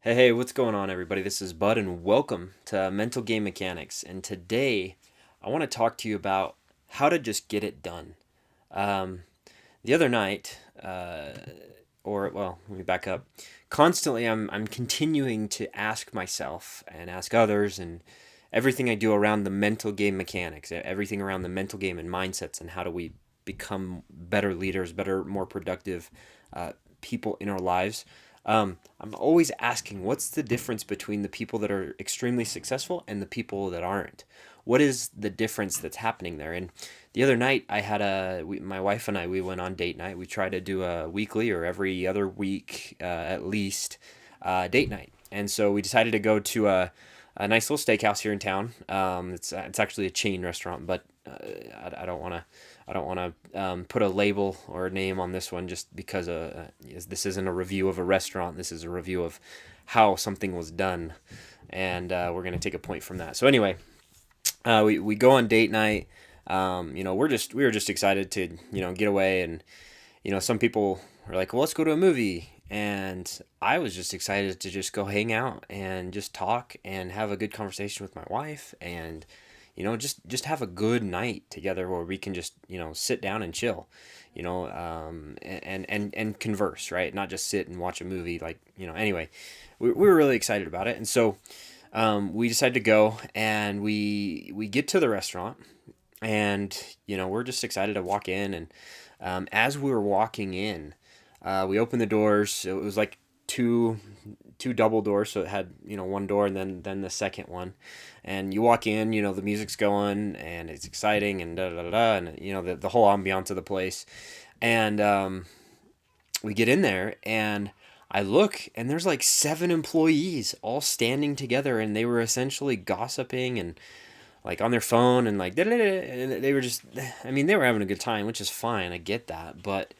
Hey, what's going on, everybody? This is Bud, and welcome to Mental Game Mechanics. And today, I want to talk to you about how to just get it done. Um, the other night, let me back up. Constantly, I'm continuing to ask myself and ask others, and everything I do around the mental game mechanics, everything around the mental game and mindsets, and how do we become better leaders, better, more productive people in our lives. I'm always asking, what's the difference between the people that are extremely successful and the people that aren't? What is the difference that's happening there? And the other night, my wife and I, we went on date night. We try to do a weekly or every other week, at least, date night. And so we decided to go to a nice little steakhouse here in town. It's actually a chain restaurant, but I don't want to put a label or a name on this one just because this isn't a review of a restaurant. This is a review of how something was done, and we're gonna take a point from that. So anyway, we go on date night. We were just excited to get away, and some people are like, well, let's go to a movie. And I was just excited to just go hang out and just talk and have a good conversation with my wife, and just have a good night together where we can just sit down and chill, and converse, right? Not just sit and watch a movie, like anyway. We were really excited about it, and so we decided to go, and we get to the restaurant, and we're just excited to walk in. And as we were walking in, we opened the doors. It was like two double doors, so it had one door and then the second one. And you walk in, the music's going and it's exciting and da da da da, and the whole ambiance of the place. And we get in there, and I look, and there's like 7 employees all standing together, and they were essentially gossiping and like on their phone, and like and they were just, I mean, they were having a good time, which is fine. I get that. But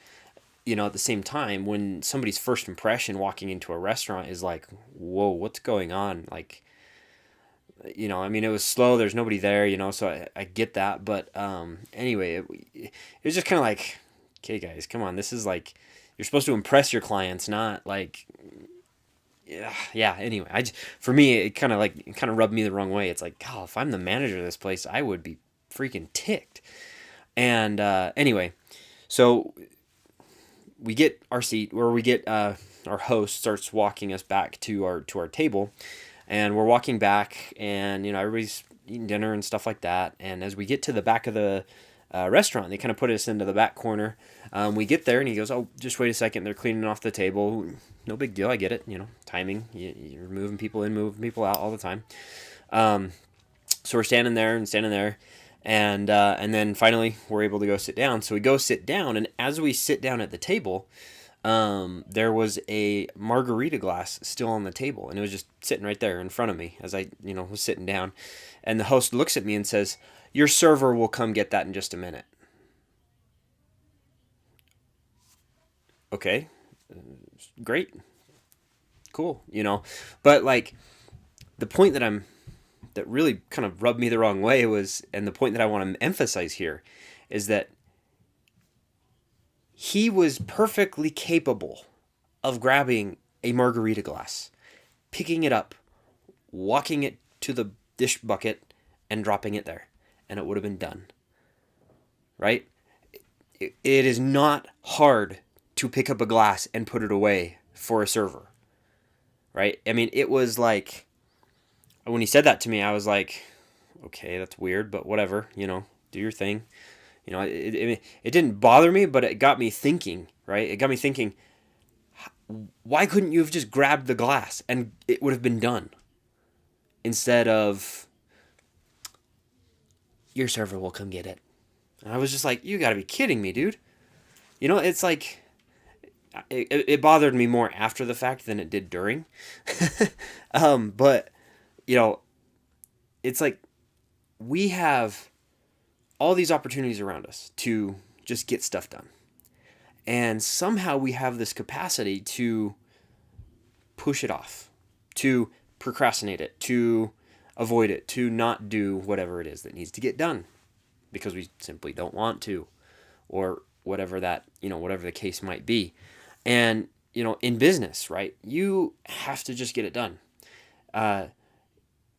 at the same time, when somebody's first impression walking into a restaurant is like, whoa, what's going on? Like, I mean, it was slow. There's nobody there, so I get that. But anyway, it was just kind of like, okay, guys, come on. This is like, you're supposed to impress your clients, not like, yeah. Anyway, for me, it kind of rubbed me the wrong way. It's like, oh, if I'm the manager of this place, I would be freaking ticked. And anyway, so we get our seat, where we get our host starts walking us back to our table, and we're walking back, and everybody's eating dinner and stuff like that. And as we get to the back of the restaurant, they kind of put us into the back corner. We get there, and he goes, "Oh, just wait a second. They're cleaning off the table. No big deal. I get it. Timing. You're moving people in, moving people out all the time." So we're standing there, and then finally we're able to go sit down. So we go sit down, and as we sit down at the table, there was a margarita glass still on the table, and it was just sitting right there in front of me as I was sitting down. And the host looks at me and says, "Your server will come get that in just a minute." Okay, great, cool, but like, the point that really kind of rubbed me the wrong way was, and the point that I want to emphasize here, is that he was perfectly capable of grabbing a margarita glass, picking it up, walking it to the dish bucket, and dropping it there, and it would have been done. Right? It is not hard to pick up a glass and put it away for a server. Right? I mean, it was like, when he said that to me, I was like, okay, that's weird, but whatever, do your thing. It didn't bother me, but it got me thinking, right? It got me thinking, why couldn't you have just grabbed the glass and it would have been done? Instead of, your server will come get it. And I was just like, you gotta be kidding me, dude. It's like, it bothered me more after the fact than it did during. But, it's like, we have all these opportunities around us to just get stuff done. And somehow we have this capacity to push it off, to procrastinate it, to avoid it, to not do whatever it is that needs to get done because we simply don't want to, or whatever the case might be. And in business, right? You have to just get it done. Uh,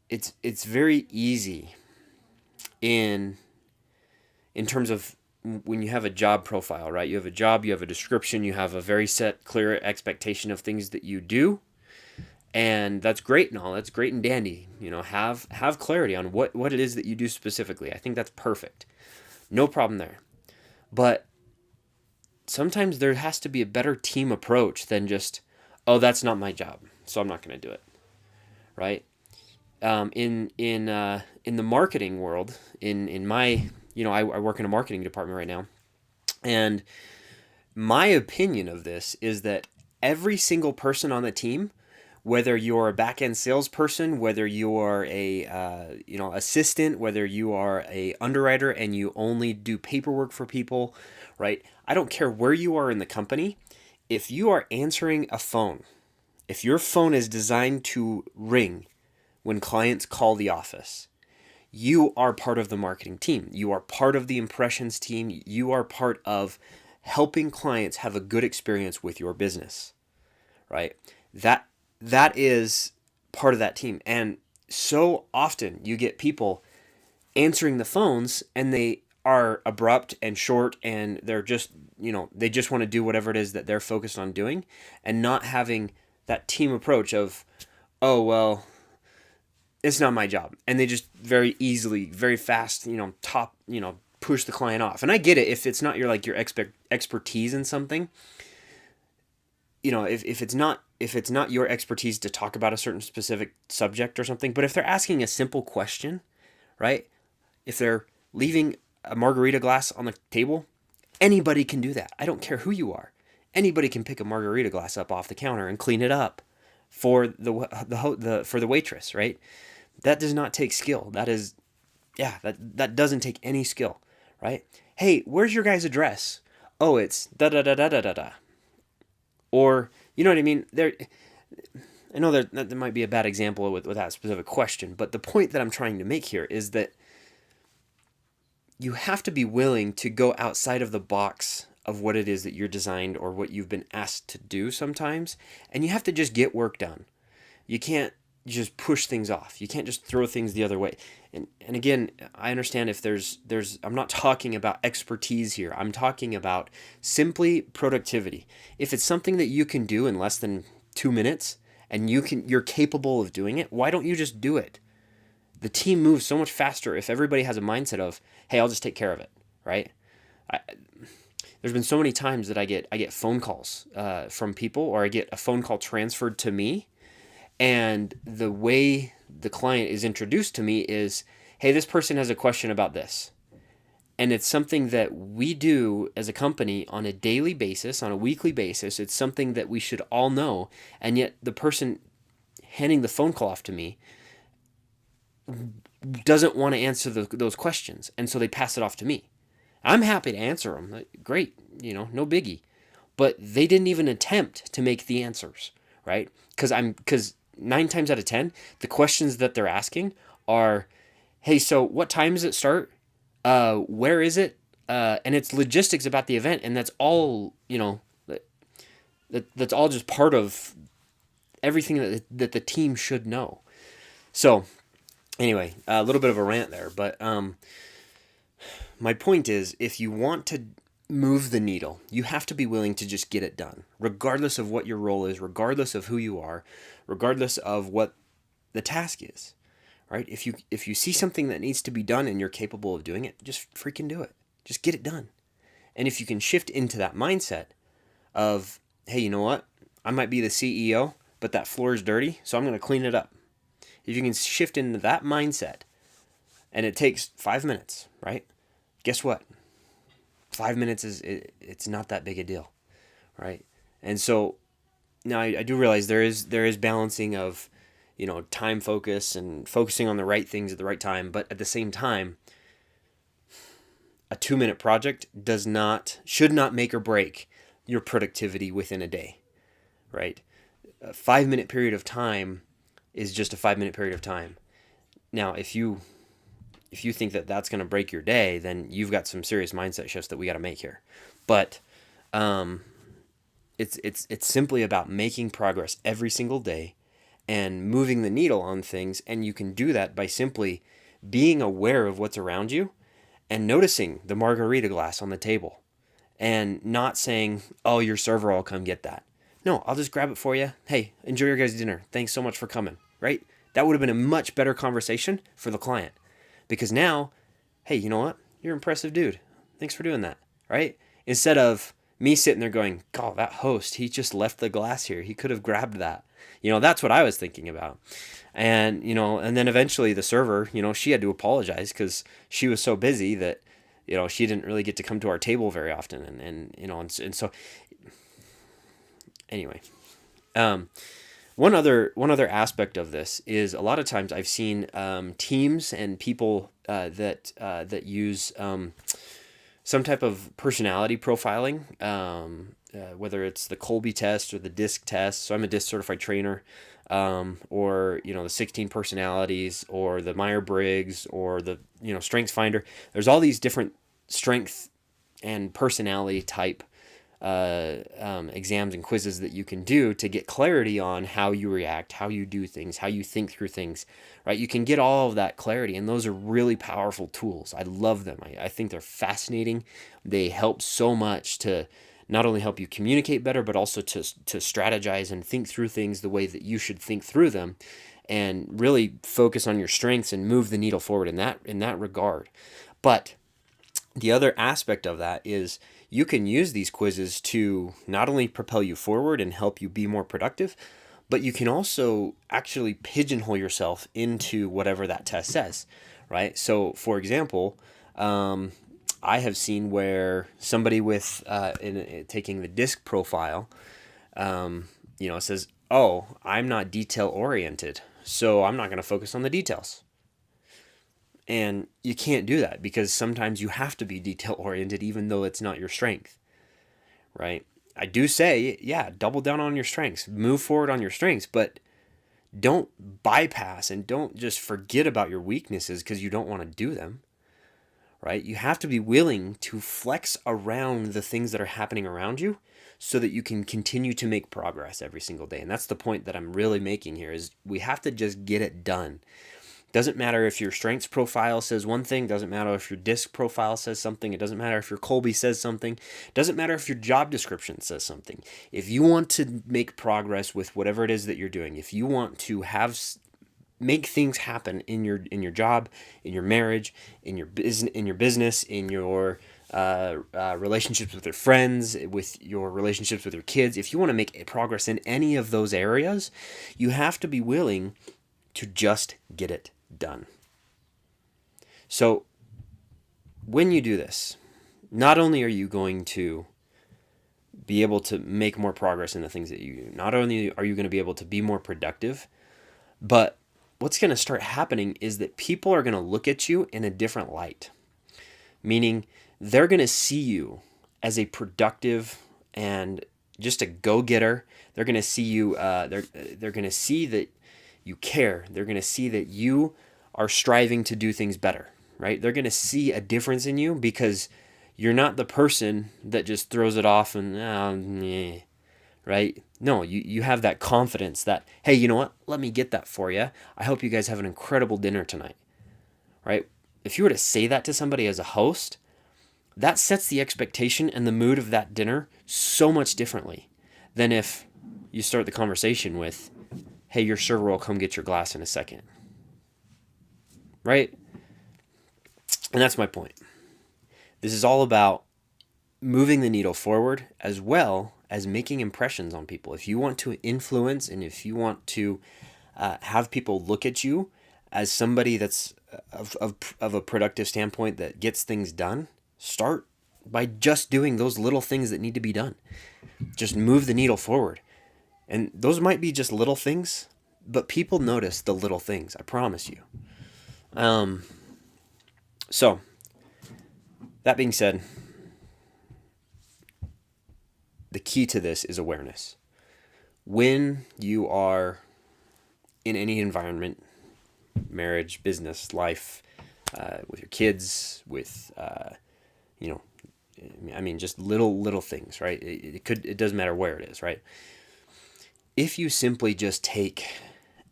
it's very easy in terms of when you have a job profile, right? You have a job, you have a description, you have a very set, clear expectation of things that you do, and that's great and all. That's great and dandy. Have clarity on what it is that you do specifically. I think that's perfect. No problem there. But sometimes there has to be a better team approach than just, oh, that's not my job, so I'm not going to do it, right? In the marketing world, in my, I work in a marketing department right now, and my opinion of this is that every single person on the team, whether you're a back-end salesperson, whether you are a assistant, whether you are a underwriter and you only do paperwork for people, right? I don't care where you are in the company. If you are answering a phone, if your phone is designed to ring when clients call the office, you are part of the marketing team. You are part of the impressions team. You are part of helping clients have a good experience with your business, right? That is part of that team. And so often you get people answering the phones and they are abrupt and short, and they're just, they just want to do whatever it is that they're focused on doing, and not having that team approach of, oh, well, it's not my job. And they just very easily, very fast, push the client off. And I get it if it's not your expertise in something. If it's not your expertise to talk about a certain specific subject or something, but if they're asking a simple question, right? If they're leaving a margarita glass on the table, anybody can do that. I don't care who you are. Anybody can pick a margarita glass up off the counter and clean it up for the waitress, right? That does not take skill. That doesn't take any skill, right? Hey, where's your guy's address? Oh, it's da da da da da da da. Or, you know what I mean? I know that might be a bad example with that specific question, but the point that I'm trying to make here is that you have to be willing to go outside of the box of what it is that you're designed or what you've been asked to do sometimes, and you have to just get work done. You can't just push things off. You can't just throw things the other way. And again, I understand if there's I'm not talking about expertise here. I'm talking about simply productivity. If it's something that you can do in less than 2 minutes and you're capable of doing it, why don't you just do it? The team moves so much faster if everybody has a mindset of, hey, I'll just take care of it, right? There's been so many times that I get phone calls from people, or I get a phone call transferred to me, and the way the client is introduced to me is, hey, this person has a question about this. And it's something that we do as a company on a daily basis, on a weekly basis. It's something that we should all know. And yet the person handing the phone call off to me doesn't want to answer those questions. And so they pass it off to me. I'm happy to answer them. Great, no biggie. But they didn't even attempt to make the answers, right? Because 9 times out of 10, the questions that they're asking are, hey, so what time does it start? Where is it? And it's logistics about the event, and that's all, that's all just part of everything that the team should know. So anyway, a little bit of a rant there, but my point is, if you want to move the needle, you have to be willing to just get it done, regardless of what your role is, regardless of who you are, regardless of what the task is, right? If you see something that needs to be done and you're capable of doing it, just freaking do it. Just get it done. And if you can shift into that mindset of, hey, you know what? I might be the CEO, but that floor is dirty, so I'm going to clean it up. If you can shift into that mindset, and it takes 5 minutes, right? Guess what? 5 minutes it's not that big a deal, right? And so now I do realize there is balancing of, time focus and focusing on the right things at the right time, but at the same time, a 2-minute project should not make or break your productivity within a day, right? A 5-minute period of time is just a 5-minute period of time. Now, if you think that that's going to break your day, then you've got some serious mindset shifts that we got to make here. But It's simply about making progress every single day and moving the needle on things. And you can do that by simply being aware of what's around you and noticing the margarita glass on the table and not saying, oh, your server will come get that. No, I'll just grab it for you. Hey, enjoy your guys' dinner. Thanks so much for coming, right? That would have been a much better conversation for the client because now, hey, you know what? You're an impressive dude. Thanks for doing that, right? Instead of me sitting there going, God, that host, he just left the glass here. He could have grabbed that. That's what I was thinking about. And, and then eventually the server, she had to apologize because she was so busy that, she didn't really get to come to our table very often. And so anyway, one other aspect of this is a lot of times I've seen teams and people that use some type of personality profiling, whether it's the Colby test or the DISC test. So I'm a DISC certified trainer, or the 16 personalities, or the Myers-Briggs, or the Strengths Finder. There's all these different strength and personality type exams and quizzes that you can do to get clarity on how you react, how you do things, how you think through things, right? You can get all of that clarity, and those are really powerful tools. I love them. I think they're fascinating. They help so much to not only help you communicate better, but also to strategize and think through things the way that you should think through them, and really focus on your strengths and move the needle forward in that regard. But the other aspect of that is you can use these quizzes to not only propel you forward and help you be more productive, but you can also actually pigeonhole yourself into whatever that test says, right? So, for example, I have seen where somebody with taking the DISC profile, says, "Oh, I'm not detail oriented, so I'm not going to focus on the details." And you can't do that because sometimes you have to be detail oriented even though it's not your strength, right? I do say, yeah, double down on your strengths, move forward on your strengths, but don't bypass and don't just forget about your weaknesses because you don't want to do them, right? You have to be willing to flex around the things that are happening around you so that you can continue to make progress every single day. And that's the point that I'm really making here is we have to just get it done. Doesn't matter if your strengths profile says one thing, doesn't matter if your DISC profile says something, it doesn't matter if your Colby says something, doesn't matter if your job description says something. If you want to make progress with whatever it is that you're doing, if you want to make things happen in your job, in your marriage, in your business, in your relationships with your friends, with your relationships with your kids, if you want to make progress in any of those areas, you have to be willing to just get it done. So when you do this, not only are you going to be able to make more progress in the things that you do, not only are you going to be able to be more productive, but what's going to start happening is that people are going to look at you in a different light, meaning they're going to see you as a productive and just a go-getter. They're going to see you, they're going to see that you care. They're going to see that you are striving to do things better, right? They're going to see a difference in you because you're not the person that just throws it off and, right? No, you have that confidence that, hey, you know what? Let me get that for you. I hope you guys have an incredible dinner tonight, right? If you were to say that to somebody as a host, that sets the expectation and the mood of that dinner so much differently than if you start the conversation with, hey, your server will come get your glass in a second. Right? And that's my point. This is all about moving the needle forward as well as making impressions on people. If you want to influence and if you want to have people look at you as somebody that's of a productive standpoint that gets things done, start by just doing those little things that need to be done. Just move the needle forward. And those might be just little things, but people notice the little things, I promise you. So, that being said, the key to this is awareness. When you are in any environment, marriage, business, life, with your kids, with, I mean, just little things, right? It doesn't matter where it is, right? If you simply just take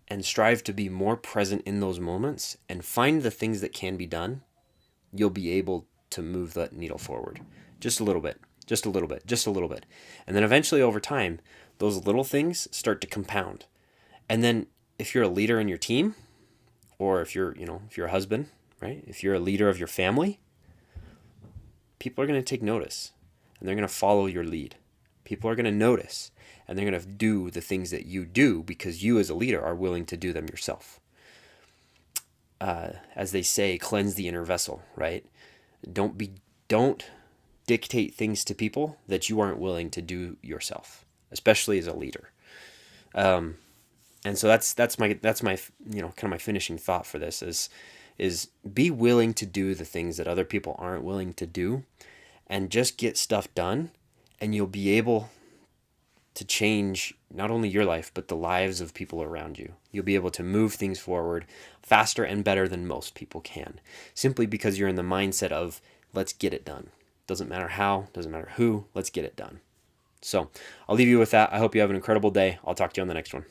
and strive to be more present in those moments and find the things that can be done, you'll be able to move that needle forward just a little bit, just a little bit, just a little bit. And then eventually over time, those little things start to compound. And then if you're a leader in your team, or if you're a husband, right? If you're a leader of your family, people are going to take notice and they're going to follow your lead. People are going to notice and they're going to do the things that you do because you as a leader are willing to do them yourself. As they say, cleanse the inner vessel, right? Don't dictate things to people that you aren't willing to do yourself, especially as a leader. And so that's my kind of my finishing thought for this is be willing to do the things that other people aren't willing to do, and just get stuff done, and you'll be able to change not only your life, but the lives of people around you. You'll be able to move things forward faster and better than most people can, simply because you're in the mindset of, let's get it done. Doesn't matter how, doesn't matter who, let's get it done. So I'll leave you with that. I hope you have an incredible day. I'll talk to you on the next one.